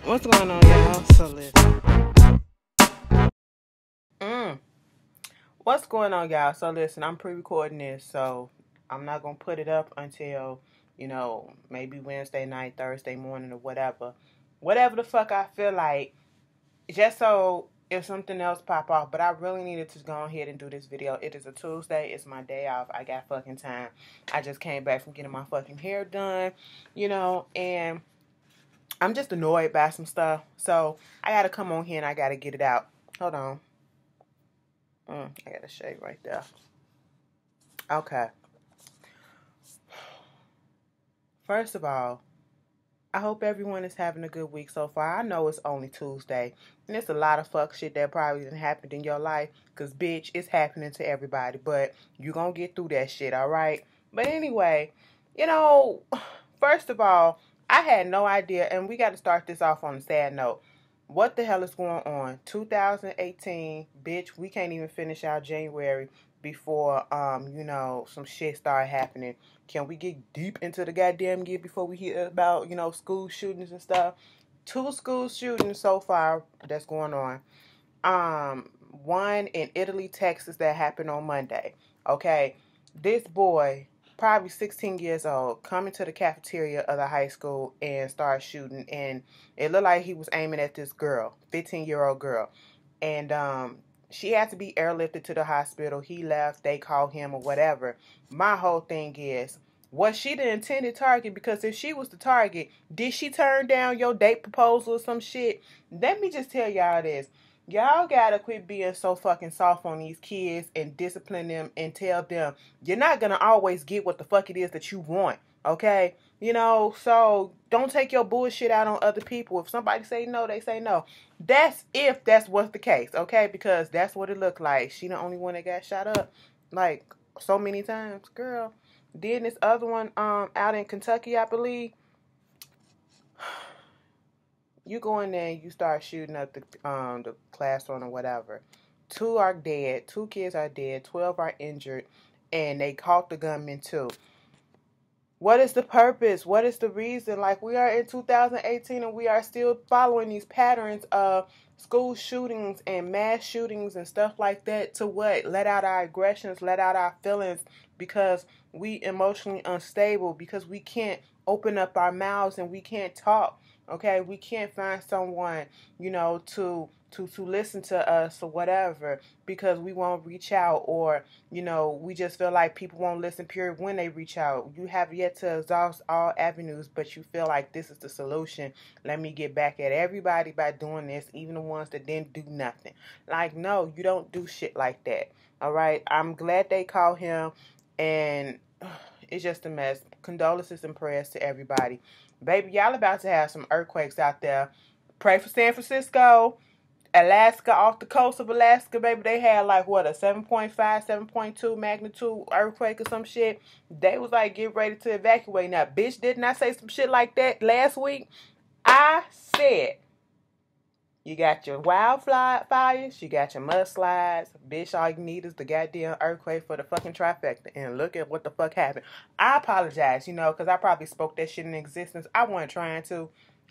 What's going on, y'all? So listen. Mm. What's going on, y'all? So listen, I'm pre-recording this, so I'm not gonna put it up until, maybe Wednesday night, Thursday morning, or whatever. Whatever the fuck I feel like, just so if something else pop off. But I really needed to go ahead and do this video. It is a Tuesday. It's my day off. I got fucking time. I just came back from getting my fucking hair done, and I'm just annoyed by some stuff. So I gotta come on here and I gotta get it out. Hold on. I got a shade right there. Okay. First of all, I hope everyone is having a good week so far. I know it's only Tuesday, and it's a lot of fuck shit that probably didn't happen in your life, because, bitch, it's happening to everybody, but you gonna get through that shit, all right? But anyway, you know, first of all, I had no idea, and we got to start this off on a sad note. What the hell is going on? 2018, bitch, we can't even finish our January before, some shit start happening. Can we get deep into the goddamn year before we hear about, school shootings and stuff? 2 school shootings so far that's going on. One in Italy, Texas, that happened on Monday. Okay, this boy, probably 16 years old, come into the cafeteria of the high school and start shooting, and it looked like he was aiming at this girl, 15-year-old girl, and she had to be airlifted to the hospital. He left, they called him or whatever. My whole thing is, was she the intended target? Because if she was the target, did she turn down your date proposal or some shit? Let me just tell y'all this. Y'all gotta quit being so fucking soft on these kids and discipline them and tell them you're not gonna always get what the fuck it is that you want, okay? So don't take your bullshit out on other people. If somebody say no, they say no. That's if that's what's the case, okay? Because that's what it looked like. She the only one that got shot up, like, so many times, girl. Then this other one, out in Kentucky, I believe. You go in there and you start shooting up the classroom or whatever. 2 are dead. 2 kids are dead. 12 are injured, and they caught the gunman too. What is the purpose? What is the reason? Like, we are in 2018 and we are still following these patterns of school shootings and mass shootings and stuff like that to what? Let out our aggressions, let out our feelings because we emotionally unstable, because we can't open up our mouths and we can't talk. Okay, we can't find someone, to listen to us or whatever because we won't reach out, or we just feel like people won't listen, period, when they reach out. You have yet to exhaust all avenues, but you feel like this is the solution. Let me get back at everybody by doing this, even the ones that didn't do nothing. Like, no, you don't do shit like that. All right, I'm glad they caught him, and it's just a mess. Condolences and prayers to everybody. Baby, y'all about to have some earthquakes out there. Pray for San Francisco. Alaska, off the coast of Alaska, baby, they had like what, a 7.5, 7.2 magnitude earthquake or some shit. They was like, get ready to evacuate. Now, bitch, didn't I say some shit like that last week? I said, you got your wildfires, you got your mudslides. Bitch, all you need is the goddamn earthquake for the fucking trifecta. And look at what the fuck happened. I apologize, because I probably spoke that shit in existence. I wasn't trying to.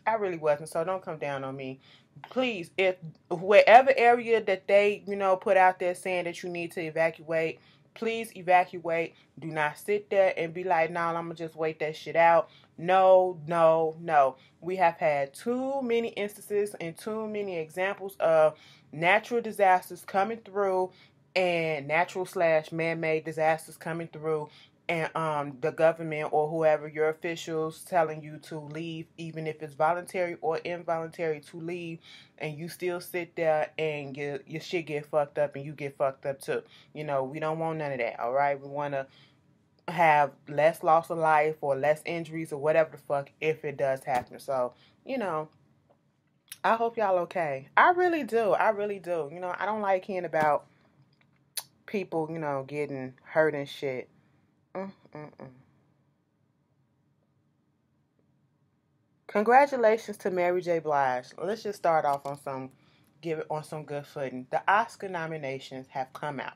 I really wasn't, so don't come down on me. Please, if wherever area that they, put out there saying that you need to evacuate, please evacuate. Do not sit there and be like, nah, I'm going to just wait that shit out. No, no, no. We have had too many instances and too many examples of natural disasters coming through, and natural/man-made disasters coming through, and the government or whoever, your officials, telling you to leave, even if it's voluntary or involuntary, to leave, and you still sit there and your shit get fucked up and you get fucked up too. We don't want none of that, all right? We want to have less loss of life or less injuries or whatever the fuck if it does happen. So, I hope y'all okay. I really do. I really do. I don't like hearing about people, getting hurt and shit. Mm-mm-mm. Congratulations to Mary J. Blige. Let's just start off give it on some good footing. The Oscar nominations have come out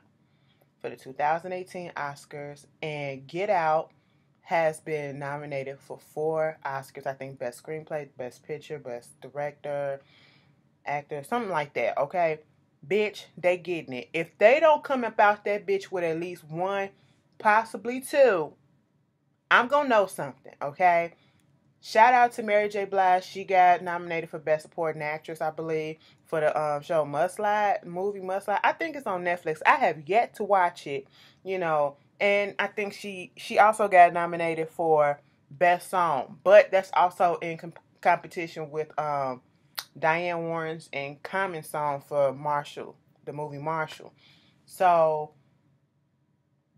for the 2018 Oscars, and Get Out has been nominated for 4 Oscars. I think Best Screenplay, Best Picture, Best Director, Actor, something like that, okay? Bitch, they getting it. If they don't come about that bitch with at least 1, possibly 2, I'm gonna know something, okay? Shout out to Mary J. Blige. She got nominated for Best Supporting Actress, I believe, for the show Mudslide, movie Mudslide. I think it's on Netflix. I have yet to watch it, you know, and I think she also got nominated for Best Song, but that's also in competition with Diane Warren's and Common's song for Marshall, the movie Marshall. So,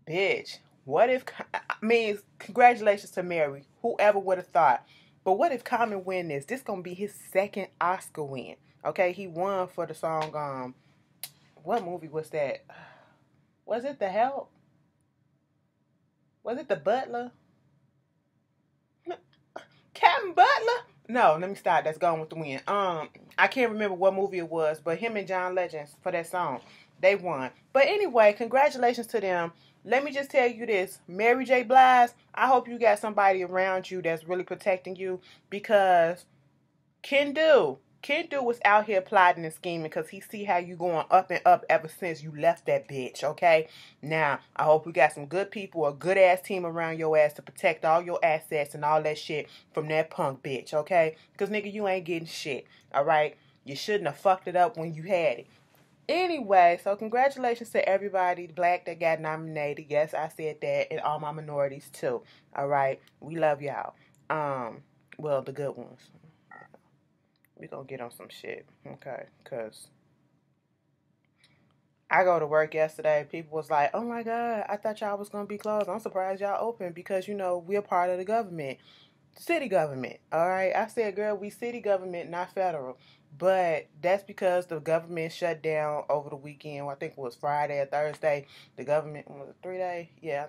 bitch, what if, I mean, congratulations to Mary. Whoever would have thought. But what if Common win this? This gonna be his 2nd Oscar win. Okay, he won for the song, what movie was that? Was it The Help? Was it The Butler? Captain Butler? No, let me stop. That's Gone with the Wind. I can't remember what movie it was, but him and John Legend for that song, they won. But anyway, congratulations to them. Let me just tell you this, Mary J. Blige, I hope you got somebody around you that's really protecting you, because Ken was out here plotting and scheming because he see how you going up and up ever since you left that bitch, okay? Now, I hope we got some good people, a good-ass team around your ass to protect all your assets and all that shit from that punk bitch, okay? Because, nigga, you ain't getting shit, all right? You shouldn't have fucked it up when you had it. Anyway, so congratulations to everybody black that got nominated. Yes, I said that, and all my minorities, too, all right? We love y'all. Well, the good ones. We gonna get on some shit, okay? Because I go to work yesterday. People was like, oh my God, I thought y'all was gonna be closed. I'm surprised y'all open because, you know, we're part of the government. City government, all right? I said, girl, we city government, not federal. But that's because the government shut down over the weekend. I think it was Friday or Thursday. The government, was it 3 days? Yeah,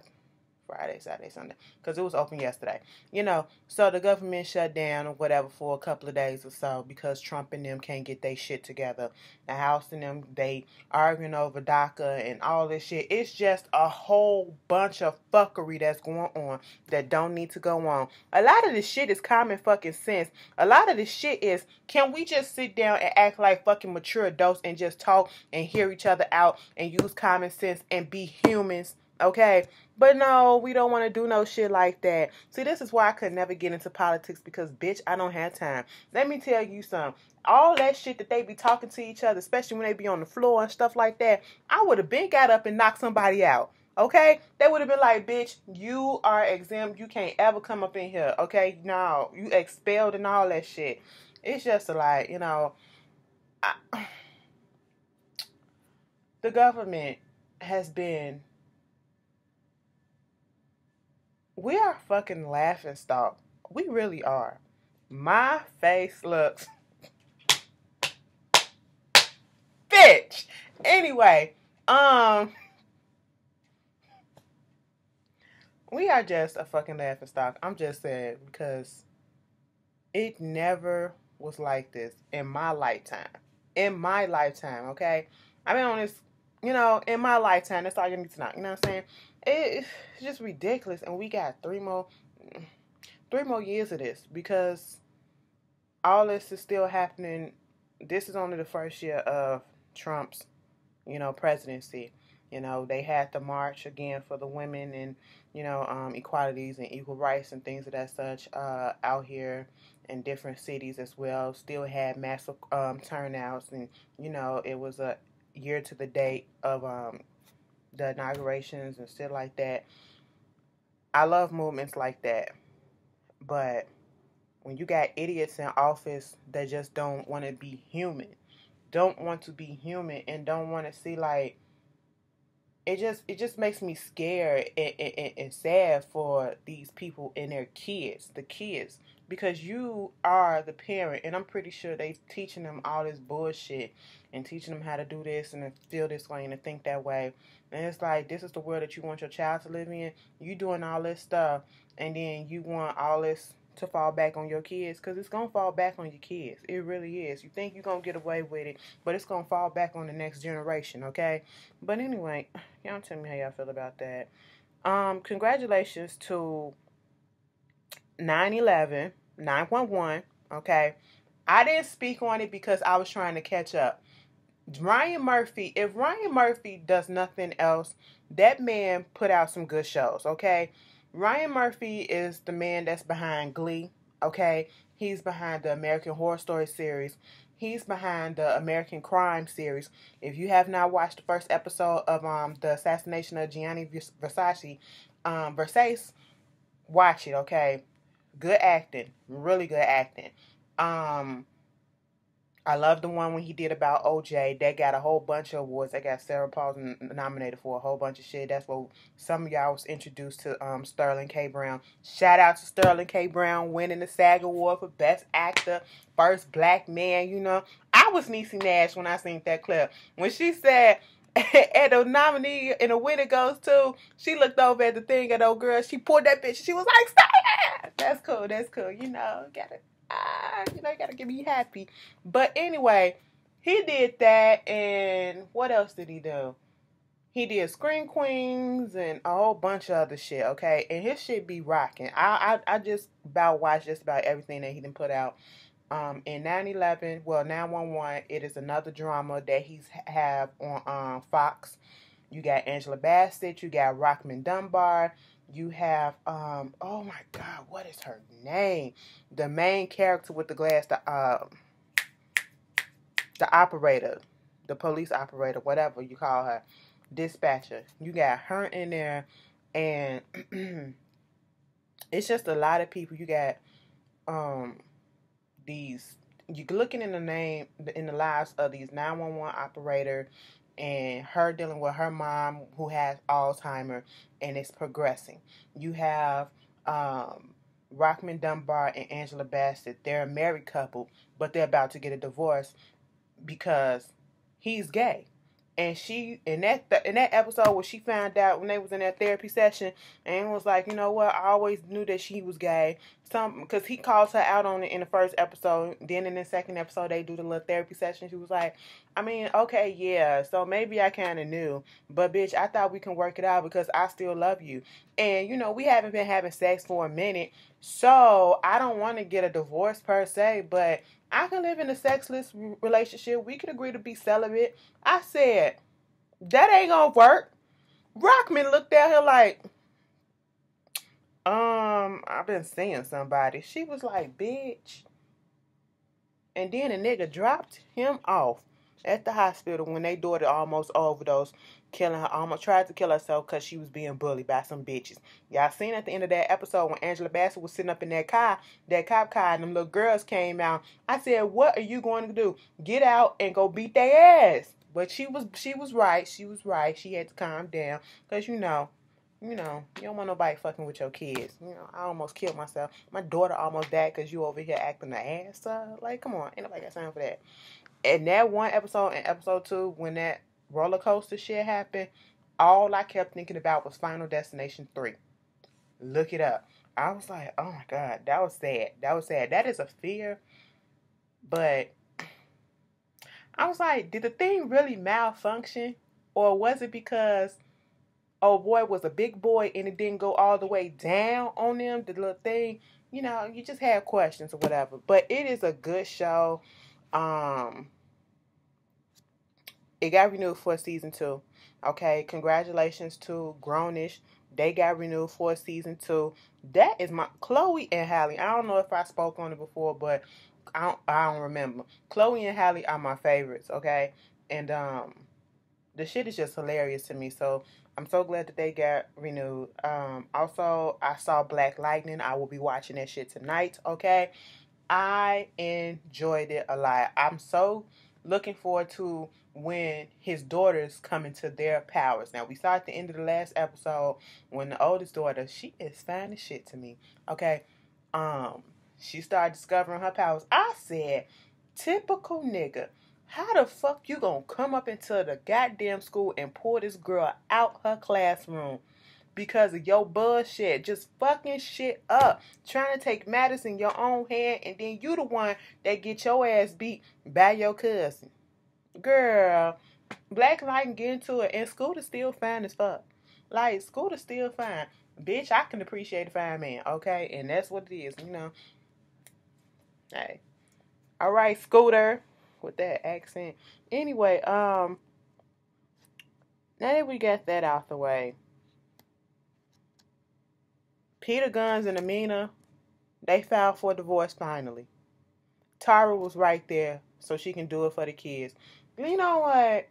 Friday, Saturday, Sunday, because it was open yesterday. You know, so the government shut down or whatever for a couple of days or so because Trump and them can't get their shit together. The House and them, they arguing over DACA and all this shit. It's just a whole bunch of fuckery that's going on that don't need to go on. A lot of this shit is common fucking sense. A lot of this shit is, can we just sit down and act like fucking mature adults and just talk and hear each other out and use common sense and be humans? Okay? But no, we don't want to do no shit like that. See, this is why I could never get into politics because, bitch, I don't have time. Let me tell you something. All that shit that they be talking to each other, especially when they be on the floor and stuff like that, I would have been got up and knocked somebody out. Okay? They would have been like, bitch, you are exempt. You can't ever come up in here. Okay? No, you expelled and all that shit. It's just like, you know, the government has been... We are fucking laughing stock. We really are. My face looks... Bitch! Anyway, we are just a fucking laughing stock. I'm just saying, because it never was like this in my lifetime. In my lifetime, okay? I've been on this, you know, in my lifetime. That's all you need to know. You know what I'm saying? It's just ridiculous. And we got 3 more years of this because all this is still happening. This is only the first year of Trump's, you know, presidency. You know, they had the march again for the women and, you know, equalities and equal rights and things of that such out here in different cities as well. Still had massive turnouts, and, you know, it was a year to the date of the inaugurations and shit like that. I love movements like that, but when you got idiots in office that just don't want to be human, and don't want to see, like, it just makes me scared and sad for these people and their kids, the kids, because you are the parent, and I'm pretty sure they teaching them all this bullshit and teaching them how to do this and to feel this way and to think that way. And it's like, this is the world that you want your child to live in. You doing all this stuff, and then you want all this to fall back on your kids, because it's going to fall back on your kids. It really is. You think you're going to get away with it, but it's going to fall back on the next generation, okay? But anyway, y'all tell me how y'all feel about that. Congratulations to 9/11, 9/11, okay? I didn't speak on it because I was trying to catch up. Ryan Murphy, if Ryan Murphy does nothing else, that man put out some good shows, okay? Ryan Murphy is the man that's behind Glee, okay? He's behind the American Horror Story series. He's behind the American Crime series. If you have not watched the first episode of the assassination of Gianni Versace, watch it, okay? Good acting, really good acting. I love the one when he did about OJ. They got a whole bunch of awards. They got Sarah Paulson nominated for a whole bunch of shit. That's what some of y'all was introduced to Sterling K. Brown. Shout out to Sterling K. Brown winning the SAG Award for Best Actor, first black man, you know. I was Niecy Nash when I seen that clip. When she said, and the nominee and the winner goes to, she looked over at the thing at old girl. She pulled that bitch. She was like, stop! That's cool. That's cool. You know, you gotta get me happy. But anyway, he did that, and what else did he do? He did Scream Queens and a whole bunch of other shit, okay? And his shit be rocking. I just about watched just about everything that he done put out. In 9/11, well, 9/11, it is another drama that he's have on Fox. You got Angela Bassett, you got Rockman Dunbar, you have oh my god, what is her name? The main character with the glass, the operator, the police operator, whatever you call her, dispatcher. You got her in there, and it's just a lot of people. You got these, you looking in the lives of these 911 operator, and her dealing with her mom who has Alzheimer's and it's progressing. You have Rockman Dunbar and Angela Bassett. They're a married couple, but they're about to get a divorce because he's gay. And she, in that episode where she found out when they was in that therapy session, and was like, you know what, I always knew that she was gay. Because he calls her out on it in the first episode. Then in the second episode, they do the little therapy session. She was like, I mean, okay, yeah, so maybe I kind of knew. But, bitch, I thought we can work it out because I still love you. And, you know, we haven't been having sex for a minute. So, I don't want to get a divorce per se, but I can live in a sexless relationship. We can agree to be celibate. I said, that ain't gonna work. Rockman looked at her like, I've been seeing somebody. She was like, bitch. And then a nigga dropped him off at the hospital when they daughter almost overdosed, killing her, almost tried to kill herself because she was being bullied by some bitches. Y'all seen at the end of that episode when Angela Bassett was sitting up in that cop car, and them little girls came out. I said, what are you going to do? Get out and go beat their ass. But she was right. She was right. She had to calm down because, you don't want nobody fucking with your kids. You know, I almost killed myself. My daughter almost died because you over here acting the ass up. Like, come on. Ain't nobody got time for that. And that one episode, in episode 2, when that roller coaster shit happened, all I kept thinking about was Final Destination 3. Look it up. I was like, oh my God, that was sad. That was sad. That is a fear. But I was like, did the thing really malfunction? Or was it because old boy was a big boy and it didn't go all the way down on them, the little thing? You know, you just have questions or whatever. But it is a good show. It got renewed for season 2. Okay, congratulations to Grownish. They got renewed for season 2. That is my Chloe and Halle. I don't know if I spoke on it before, but I don't remember. Chloe and Halle are my favorites. Okay, and the shit is just hilarious to me. So I'm so glad that they got renewed. Also, I saw Black Lightning. I will be watching that shit tonight. Okay, I enjoyed it a lot. I'm so looking forward to when his daughters come into their powers. Now, we saw at the end of the last episode when the oldest daughter, she is fine as shit to me. Okay, she started discovering her powers. I said, typical nigga. How the fuck you gonna come up into the goddamn school and pull this girl out her classroom because of your bullshit? Just fucking shit up. Trying to take matters in your own hand, and then you the one that get your ass beat by your cousin. Girl, Black Light can get into it, and Scooter's still fine as fuck. Like, Scooter's still fine. Bitch, I can appreciate a fine man, okay? And that's what it is, Hey. All right, Scooter, with that accent. Anyway, now that we got that out the way, Peter Guns and Amina, they filed for divorce finally. Tara was right there, so she can do it for the kids. You know what?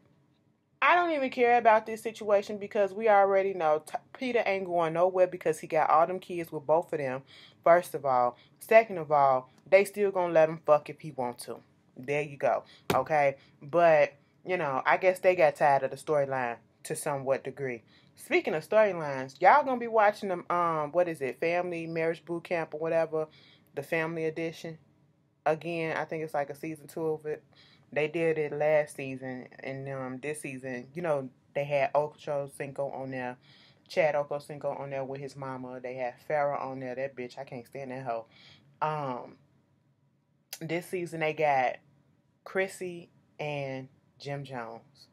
I don't even care about this situation because we already know Peter ain't going nowhere because he got all them kids with both of them, first of all. Second of all, they still gonna let him fuck if he want to. There you go. Okay? But, I guess they got tired of the storyline to somewhat degree. Speaking of storylines, y'all gonna be watching them, what is it, Family Marriage Boot Camp or whatever, the family edition. Again, I think it's like a season 2 of it. They did it last season, and this season, they had Ocho Cinco on there, Chad Ochocinco on there with his mama. They had Farrah on there. That bitch, I can't stand that hoe. This season they got Chrissy and Jim Jones.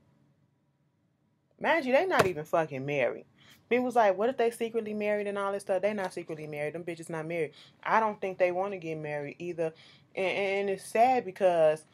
Mind you, they not even fucking married. People was like, what if they secretly married and all this stuff? They not secretly married. Them bitches not married. I don't think they want to get married either. And it's sad because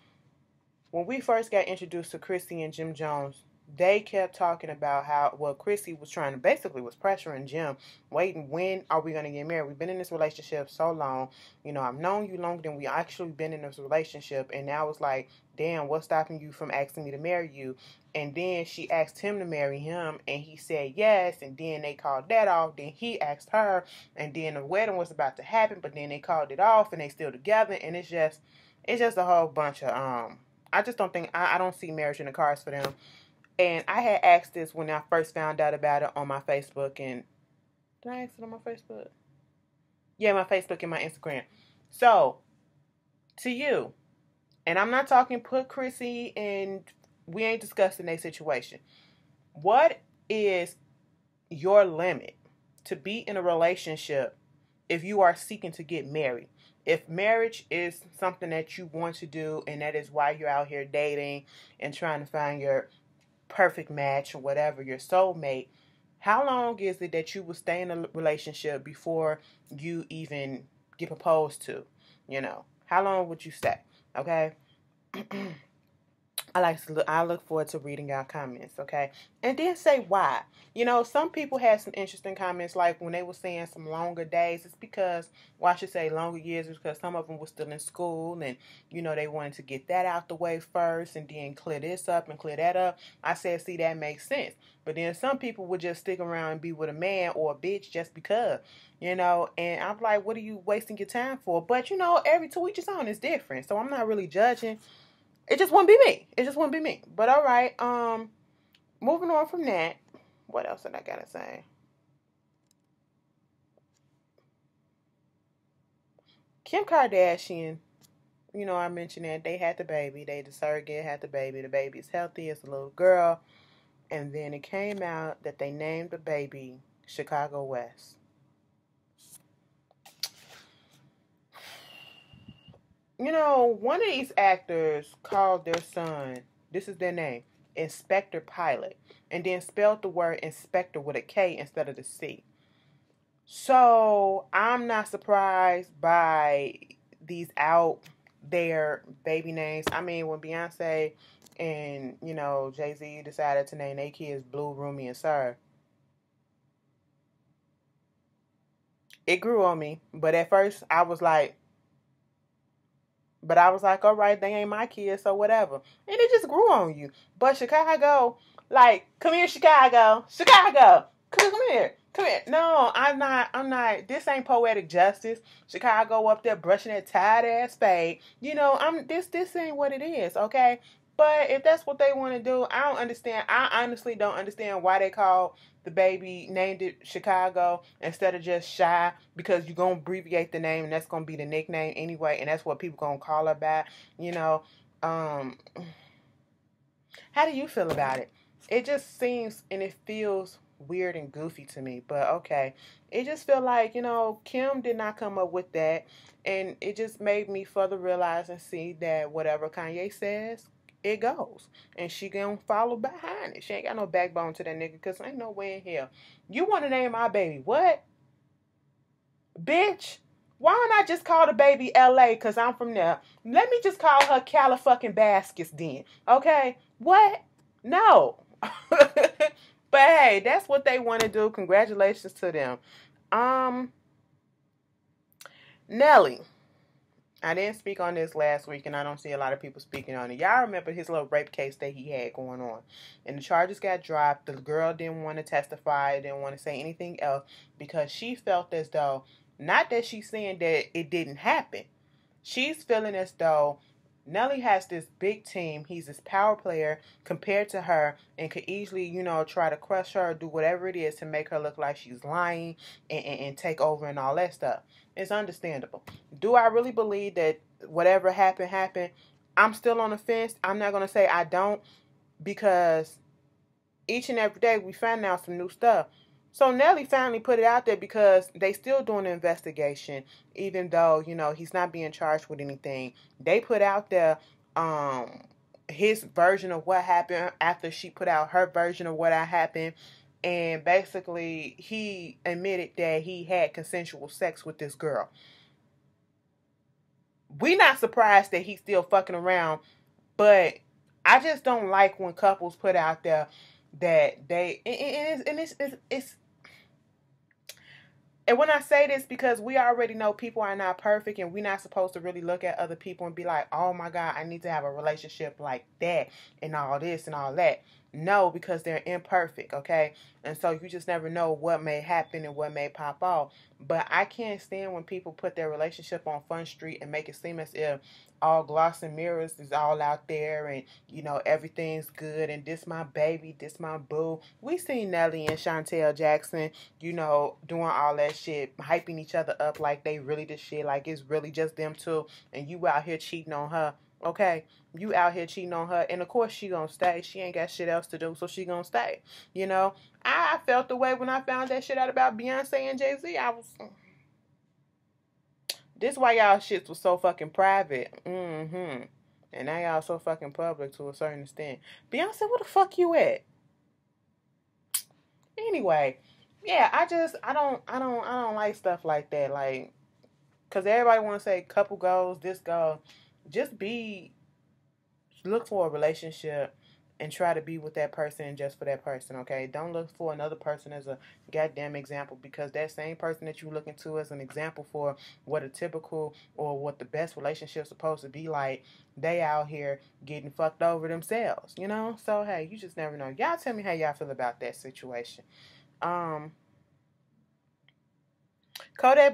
when we first got introduced to Chrissy and Jim Jones, they kept talking about how, Chrissy was pressuring Jim, waiting, when are we going to get married? We've been in this relationship so long. I've known you longer than we actually been in this relationship. And now it's like, damn, what's stopping you from asking me to marry you? And then she asked him to marry him, and he said yes. And then they called that off. Then he asked her, and then the wedding was about to happen, but then they called it off, and they still together. And it's just a whole bunch of I just don't think I don't see marriage in the cards for them. And I had asked this when I first found out about it on my Facebook. And did I ask it on my Facebook? Yeah, my Facebook and my Instagram. So, to you, and I'm not talking put Chrissy, and we ain't discussing their situation. What is your limit to be in a relationship if you are seeking to get married? If marriage is something that you want to do, and that is why you're out here dating and trying to find your perfect match or whatever, your soulmate, how long is it that you will stay in a relationship before you even get proposed to? How long would you stay? Okay. I look forward to reading our comments, okay? And then say why. Some people had some interesting comments, like when they were saying some longer days, it's because, I should say longer years, is because some of them were still in school, and, they wanted to get that out the way first, and then clear this up and clear that up. I said, see, that makes sense. But then some people would just stick around and be with a man or a bitch just because, and I'm like, what are you wasting your time for? But, every to each his own is different, so I'm not really judging. It just wouldn't be me. But all right. Moving on from that. What else did I gotta say? Kim Kardashian. I mentioned that they had the baby. The surrogate had the baby. The baby is healthy. It's a little girl. And then it came out that they named the baby Chicago West. One of these actors called their son, this is their name, Inspector Pilot, and then spelled the word inspector with a K instead of the C. So I'm not surprised by these out there baby names. I mean, when Beyonce and, Jay-Z decided to name their kids Blue, Rumi, and Sir, it grew on me. But at first I was like, all right, they ain't my kids, so whatever. And it just grew on you. But Chicago, like, come here, Chicago. Come here. No, I'm not. This ain't poetic justice. Chicago up there brushing that tired ass fade. This ain't what it is, okay? But if that's what they want to do, I don't understand. I honestly don't understand why they call the baby, named it Chicago instead of just Shy, because you're going to abbreviate the name and that's going to be the nickname anyway, and that's what people going to call her by, How do you feel about it? It just seems and it feels weird and goofy to me, but okay. It just feel like, Kim did not come up with that, and it just made me further realize and see that whatever Kanye says, it goes. And she gonna follow behind it. She ain't got no backbone to that nigga, because ain't no way in hell. You want to name my baby what? Bitch, why don't I just call the baby LA because I'm from there? Let me just call her Califucking-Baskets then. Okay? What? No. But hey, that's what they want to do. Congratulations to them. Um, Nelly. I didn't speak on this last week, and I don't see a lot of people speaking on it. Y'all remember his little rape case that he had going on. And the charges got dropped. The girl didn't want to testify, didn't want to say anything else because she felt as though, not that she's saying that it didn't happen. She's feeling as though Nelly has this big team. He's this power player compared to her and could easily, try to crush her or do whatever it is to make her look like she's lying and take over and all that stuff. It's understandable. Do I really believe that whatever happened, happened? I'm still on the fence. I'm not going to say I don't because each and every day we find out some new stuff. So Nelly finally put it out there because they still doing an investigation, even though, he's not being charged with anything. They put out there his version of what happened after she put out her version of what happened. And basically, he admitted that he had consensual sex with this girl. We not surprised that he's still fucking around, but I just don't like when couples put out there that it's and when I say this, because we already know people are not perfect and we're not supposed to really look at other people and be like, oh my God, I need to have a relationship like that and all this and all that. No, because they're imperfect, okay? And so you just never know what may happen and what may pop off. But I can't stand when people put their relationship on Fun Street and make it seem as if all gloss and mirrors is all out there and, everything's good and this my baby, this my boo. We seen Nelly and Chantel Jackson, doing all that shit, hyping each other up like they really the shit, like it's really just them two, and you out here cheating on her. Okay, you out here cheating on her, and of course she gonna stay. She ain't got shit else to do, so she gonna stay. I felt the way when I found that shit out about Beyonce and Jay-Z. I was, this why y'all shits was so fucking private. And now y'all so fucking public to a certain extent. Beyonce, where the fuck you at? Anyway, yeah, I don't like stuff like that. Like, cause everybody want to say couple goals, this goal. Just look for a relationship and try to be with that person just for that person, okay? Don't look for another person as a goddamn example, because that same person that you're looking to as an example for what a typical or what the best relationship's supposed to be like, they out here getting fucked over themselves, So, hey, you just never know. Y'all tell me how y'all feel about that situation. Kodak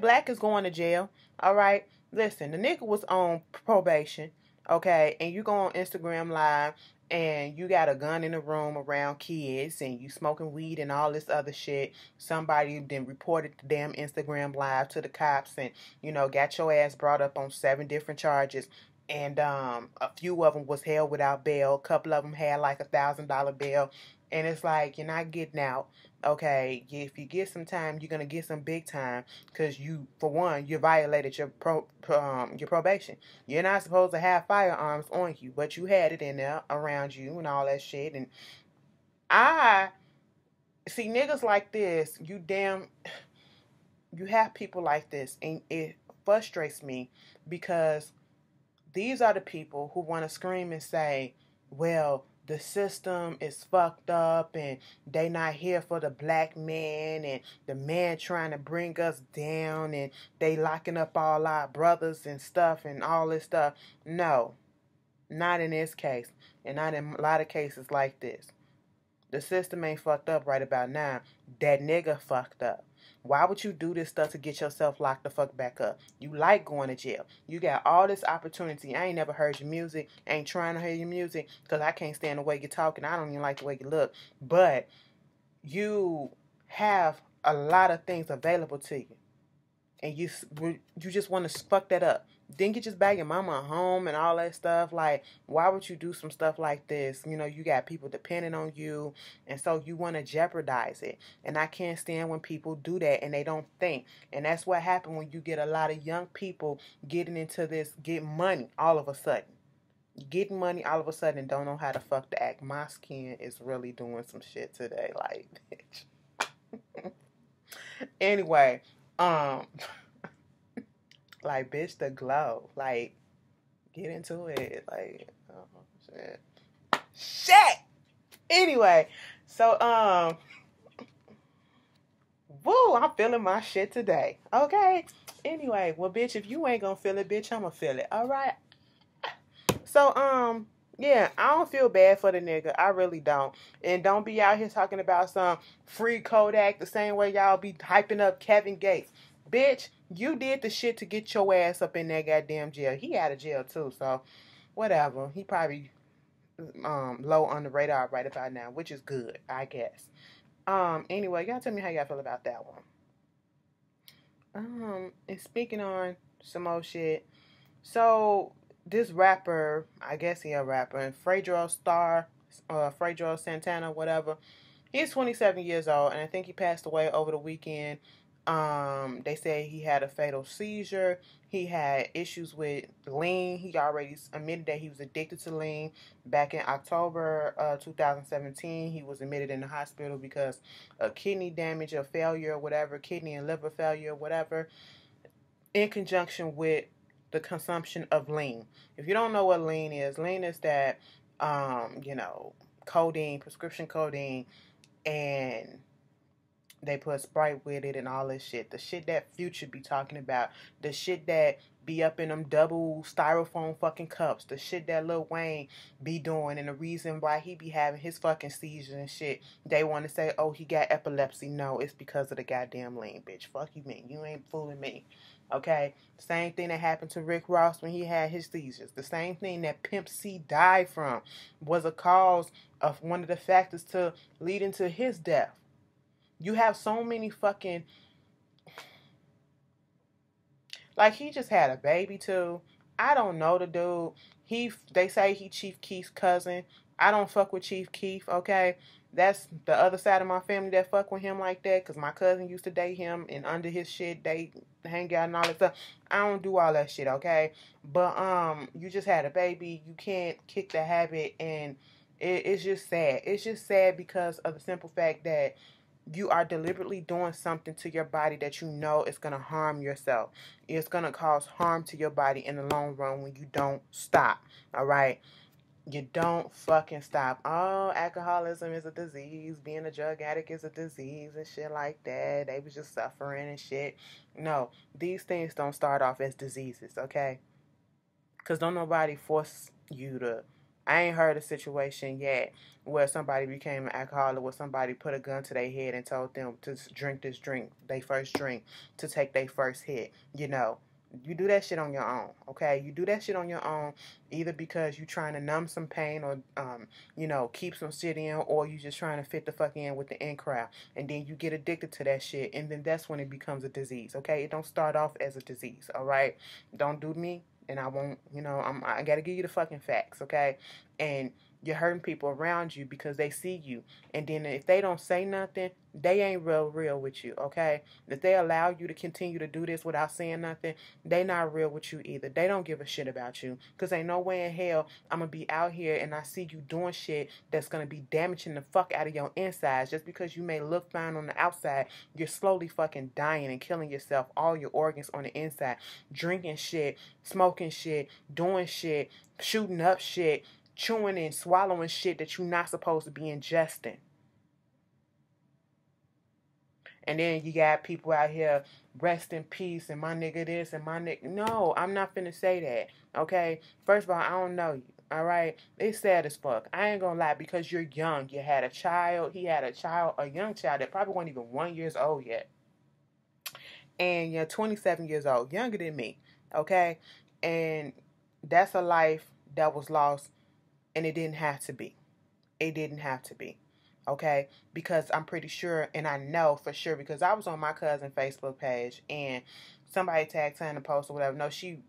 Black is going to jail. All right. Listen, the nigga was on probation. Okay. And you go on Instagram Live and you got a gun in the room around kids and you smoking weed and all this other shit. Somebody then reported the damn Instagram Live to the cops and, got your ass brought up on 7 different charges. And a few of them was held without bail. A couple of them had like $1,000 bail. And it's like, you're not getting out. Okay, if you get some time, you're gonna get some big time because for one, you violated your probation. You're not supposed to have firearms on you, but you had it in there around you and all that shit. And I see niggas like this. You have people like this, and it frustrates me because these are the people who want to scream and say, well, the system is fucked up and they not here for the black man and the man trying to bring us down and they locking up all our brothers and stuff and all this stuff. No, not in this case and not in a lot of cases like this. The system ain't fucked up right about now. That nigga fucked up. Why would you do this stuff to get yourself locked the fuck back up? You like going to jail. You got all this opportunity. I ain't never heard your music. I ain't trying to hear your music because I can't stand the way you're talking. I don't even like the way you look. But you have a lot of things available to you. And you just want to fuck that up. Then you just bag your mama home and all that stuff. Like, why would you do some stuff like this? You got people depending on you, and so you want to jeopardize it. And I can't stand when people do that and they don't think. And that's what happened when you get a lot of young people getting into this, get money all of a sudden. Getting money all of a sudden and don't know how to fuck to act. My skin is really doing some shit today. Like, bitch. Anyway, Like, bitch, the glow. Like, get into it. Like, oh, shit. Shit! Anyway, so, woo, I'm feeling my shit today. Okay? Anyway, well, bitch, if you ain't gonna feel it, bitch, I'ma feel it. Alright? So, yeah, I don't feel bad for the nigga. I really don't. And don't be out here talking about some free Kodak the same way y'all be hyping up Kevin Gates. Bitch, you did the shit to get your ass up in that goddamn jail. He out of jail too, so whatever. He probably low on the radar right about now, which is good, I guess. Anyway, y'all tell me how y'all feel about that one. And speaking on some old shit, so this rapper, I guess he a rapper, and Fredo Santana, whatever. He's 27 years old, and I think he passed away over the weekend. They say he had a fatal seizure. He had issues with lean. He already admitted that he was addicted to lean. Back in October 2017, he was admitted in the hospital because of kidney damage or failure or whatever, kidney and liver failure or whatever, in conjunction with the consumption of lean. If you don't know what lean is that, codeine, prescription codeine, and they put Sprite with it and all this shit. The shit that Future be talking about. The shit that be up in them double styrofoam fucking cups. The shit that Lil Wayne be doing. And the reason why he be having his fucking seizures and shit. They want to say, oh, he got epilepsy. No, it's because of the goddamn lean, bitch. Fuck you, mean. You ain't fooling me. Okay? Same thing that happened to Rick Ross when he had his seizures. The same thing that Pimp C died from was a cause of one of the factors to leading to his death. You have so many fucking, like, he just had a baby too. I don't know the dude. They say he Chief Keef's cousin. I don't fuck with Chief Keef, okay? That's the other side of my family that fuck with him like that, because my cousin used to date him, and under his shit, they hang out and all that stuff. I don't do all that shit, okay? But, you just had a baby. You can't kick the habit, and it's just sad. It's just sad because of the simple fact that you are deliberately doing something to your body that you know is going to harm yourself. It's going to cause harm to your body in the long run when you don't stop. All right? You don't fucking stop. Oh, alcoholism is a disease. Being a drug addict is a disease and shit like that. They was just suffering and shit. No, these things don't start off as diseases, okay? Because don't nobody force you to. I ain't heard a situation yet where somebody became an alcoholic, where somebody put a gun to their head and told them to drink this drink, their first drink, to take their first hit. You do that shit on your own, okay? You do that shit on your own, either because you're trying to numb some pain or, keep some shit in, or you just trying to fit the fuck in with the in crowd. And then you get addicted to that shit, and then that's when it becomes a disease, okay? It don't start off as a disease, all right? Don't do me, and I won't, I gotta give you the fucking facts, okay? And you're hurting people around you because they see you. And then if they don't say nothing, they ain't real with you, okay? If they allow you to continue to do this without saying nothing, they not real with you either. They don't give a shit about you. Because ain't no way in hell I'm going to be out here and I see you doing shit that's going to be damaging the fuck out of your insides. Just because you may look fine on the outside, you're slowly fucking dying and killing yourself, all your organs on the inside. Drinking shit, smoking shit, doing shit, shooting up shit, chewing and swallowing shit that you're not supposed to be ingesting. And then you got people out here, rest in peace, and my nigga this and my nigga. No, I'm not finna say that, okay? First of all, I don't know you, all right? It's sad as fuck. I ain't gonna lie, because you're young. You had a child. He had a young child that probably wasn't even 1 year old yet. And you're 27 years old, younger than me, okay? And that's a life that was lost, and it didn't have to be. It didn't have to be. Okay? Because I'm pretty sure, and I know for sure, because I was on my cousin's Facebook page, and somebody tagged her in a post or whatever. No, she,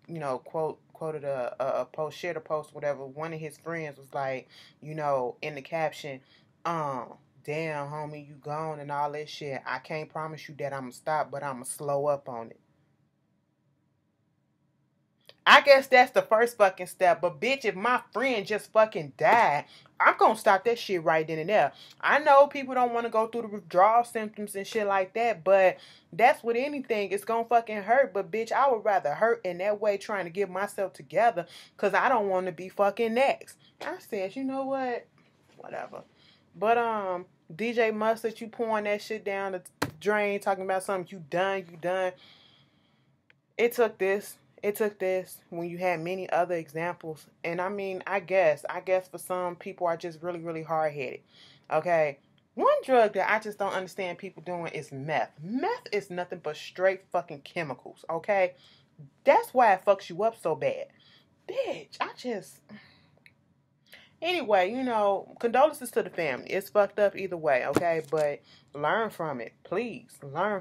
quoted a post, shared a post, whatever. One of his friends was like, in the caption, damn, homie, you gone and all this shit. I can't promise you that I'm going to stop, but I'm going to slow up on it. I guess that's the first fucking step. But bitch, if my friend just fucking died, I'm gonna stop that shit right then and there. I know people don't want to go through the withdrawal symptoms and shit like that, but that's with anything. It's gonna fucking hurt. But bitch, I would rather hurt in that way trying to get myself together because I don't want to be fucking next. I said, you know what? Whatever. But DJ Mustard, you pouring that shit down the drain, talking about something you done. It took this. It took this when you had many other examples. And I mean, I guess for some people are just really, really hard-headed. Okay? One drug that I just don't understand people doing is meth. Meth is nothing but straight fucking chemicals, okay? That's why it fucks you up so bad. Bitch, Anyway, condolences to the family. It's fucked up either way, okay? But learn from it. Please, learn